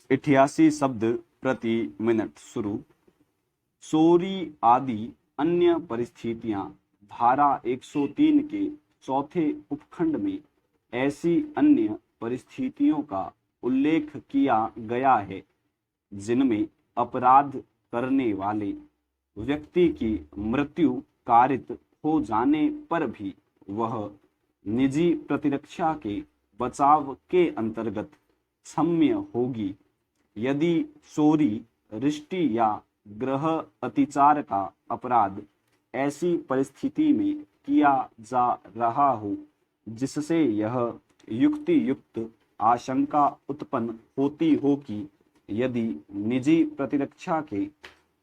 88 शब्द प्रति मिनट शुरू। चोरी आदि अन्य परिस्थितियां धारा 103 के चौथे उपखंड में ऐसी अन्य परिस्थितियों का उल्लेख किया गया है जिनमें अपराध करने वाले व्यक्ति की मृत्यु कारित हो जाने पर भी वह निजी प्रतिरक्षा के बचाव के अंतर्गत क्षम्य होगी यदि चोरी, रिष्टि या गृह अतिचार का अपराध ऐसी परिस्थिति में किया जा रहा हो जिससे यह युक्ति युक्त आशंका उत्पन्न होती हो कि यदि निजी प्रतिरक्षा के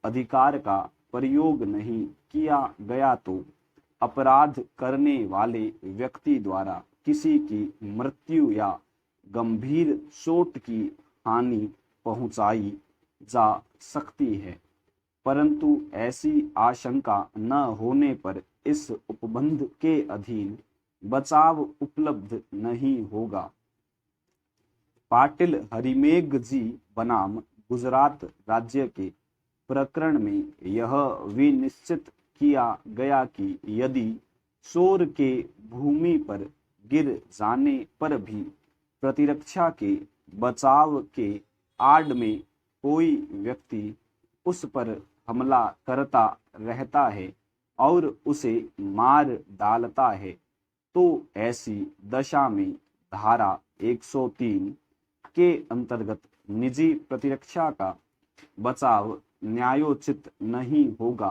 अधिकार का प्रयोग नहीं किया गया तो अपराध करने वाले व्यक्ति द्वारा किसी की मृत्यु या गंभीर चोट की हानि पहुंचाई जा सकती है, परंतु ऐसी आशंका न होने पर इस उपबंध के अधीन बचाव उपलब्ध नहीं होगा। पाटिल हरिमेघ जी बनाम गुजरात राज्य के प्रकरण में यह विनिश्चित किया गया कि यदि चोर के भूमि पर गिर जाने पर भी प्रतिरक्षा के बचाव के आड़ में कोई व्यक्ति उस पर हमला करता रहता है और उसे मार डालता है तो ऐसी दशा में धारा 103 के अंतर्गत निजी प्रतिरक्षा का बचाव न्यायोचित नहीं होगा,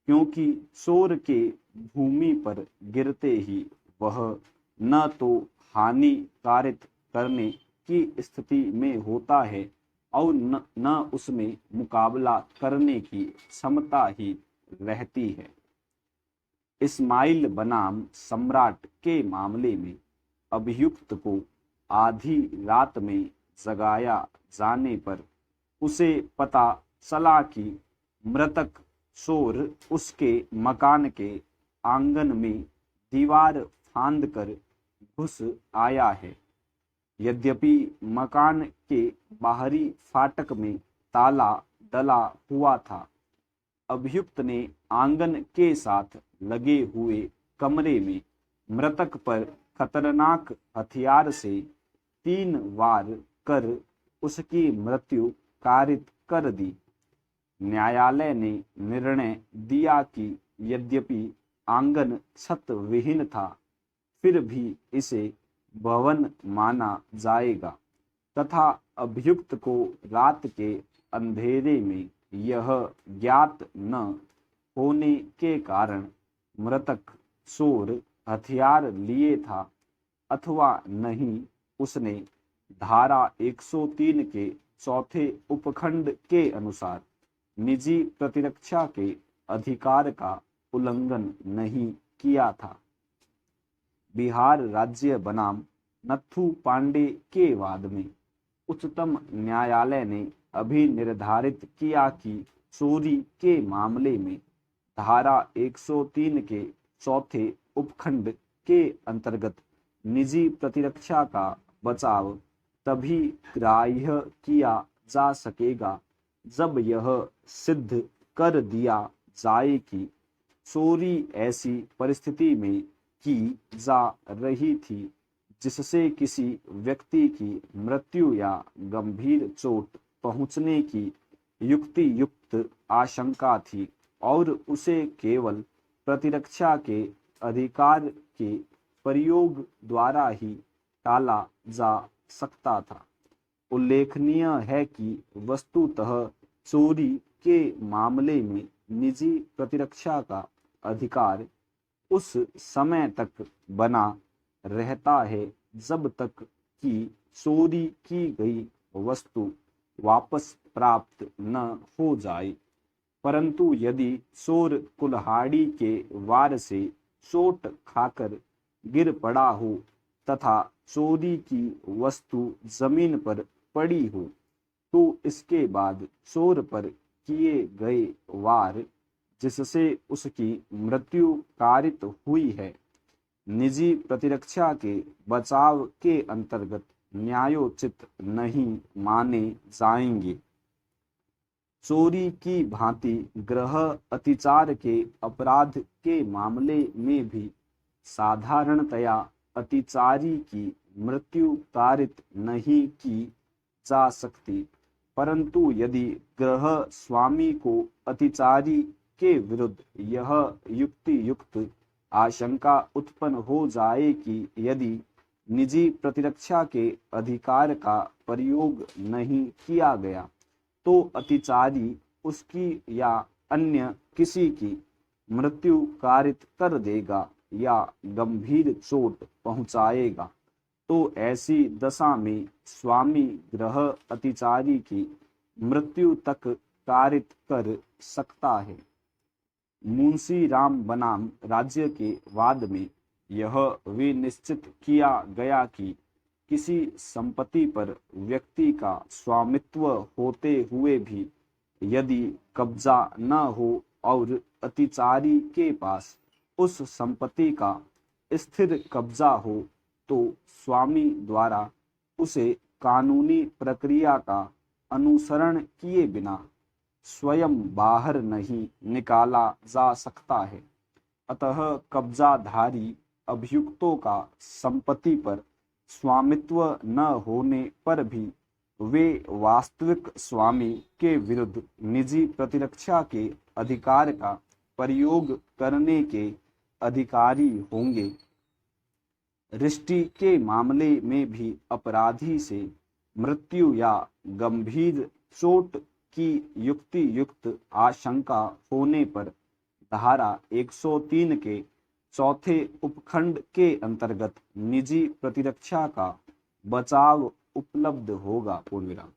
क्योंकि चोर के भूमि पर गिरते ही वह न तो हानि कारित करने की स्थिति में होता है और न उसमें मुकाबला करने की क्षमता ही रहती है। इस्माइल बनाम सम्राट के मामले में अभियुक्त को आधी रात में जगाया जाने पर उसे पता चला कि मृतक चोर उसके मकान के आंगन में दीवार फांदकर घुस आया है। यद्यपि मकान के बाहरी फाटक में ताला डला हुआ था, अभियुक्त ने आंगन के साथ लगे हुए कमरे में मृतक पर खतरनाक हथियार से 3 वार कर उसकी मृत्यु कारित कर दी। न्यायालय ने निर्णय दिया कि यद्यपि आंगन छत विहीन था, फिर भी इसे भवन माना जाएगा तथा अभियुक्त को रात के अंधेरे में यह ज्ञात न होने के कारण मृतक चोर हथियार लिए था अथवा नहीं, उसने धारा 103 के चौथे उपखंड के अनुसार निजी प्रतिरक्षा के अधिकार का उल्लंघन नहीं किया था। बिहार राज्य बनाम नथु पांडे के वाद में उच्चतम न्यायालय ने अभी निर्धारित किया कि चोरी के मामले में धारा 103 के चौथे उपखंड के अंतर्गत निजी प्रतिरक्षा का बचाव तभी ग्राह्य किया जा सकेगा जब यह सिद्ध कर दिया जाए कि चोरी ऐसी परिस्थिति में की जा रही थी जिससे किसी व्यक्ति की मृत्यु या गंभीर चोट पहुंचने की युक्ति युक्त आशंका थी और उसे केवल प्रतिरक्षा के अधिकार के प्रयोग द्वारा ही टाला जा सकता था। उल्लेखनीय है कि वस्तुतः चोरी के मामले में निजी प्रतिरक्षा का अधिकार उस समय तक बना रहता है जब तक कि चोरी की गई वस्तु वापस प्राप्त न हो जाए, परंतु यदि चोर कुल्हाड़ी के वार से चोट खाकर गिर पड़ा हो तथा चोरी की वस्तु जमीन पर पड़ी हो तो इसके बाद चोर पर किए गए वार जिससे उसकी मृत्यु कारित हुई है, निजी प्रतिरक्षा के बचाव के अंतर्गत न्यायोचित नहीं माने जाएंगे। चोरी की भांति गृह अतिचार के अपराध के मामले में भी साधारणतया अतिचारी की मृत्यु कारित नहीं की जा सकती, परंतु यदि गृह स्वामी को अतिचारी के विरुद्ध यह युक्ति युक्त आशंका उत्पन्न हो जाए कि यदि निजी प्रतिरक्षा के अधिकार का प्रयोग नहीं किया गया तो अतिचारी उसकी या अन्य किसी की मृत्यु कारित कर देगा या गंभीर चोट पहुंचाएगा, तो ऐसी दशा में स्वामी गृह अतिचारी की मृत्यु तक कारित कर सकता है। मुंशी राम बनाम राज्य के वाद में यह विनिश्चित किया गया कि किसी संपत्ति पर व्यक्ति का स्वामित्व होते हुए भी यदि कब्जा न हो और अतिचारी के पास उस संपत्ति का स्थिर कब्जा हो तो स्वामी द्वारा उसे कानूनी प्रक्रिया का अनुसरण किए बिना स्वयं बाहर नहीं निकाला जा सकता है। अतः कब्जाधारी अभियुक्तों का संपत्ति पर स्वामित्व न होने पर भी वे वास्तविक स्वामी के विरुद्ध निजी प्रतिरक्षा के अधिकार का प्रयोग करने के अधिकारी होंगे। रिष्टि के मामले में भी अपराधी से मृत्यु या गंभीर चोट की युक्ति युक्त आशंका होने पर धारा 103 के चौथे उपखंड के अंतर्गत निजी प्रतिरक्षा का बचाव उपलब्ध होगा। पूर्ण विराम।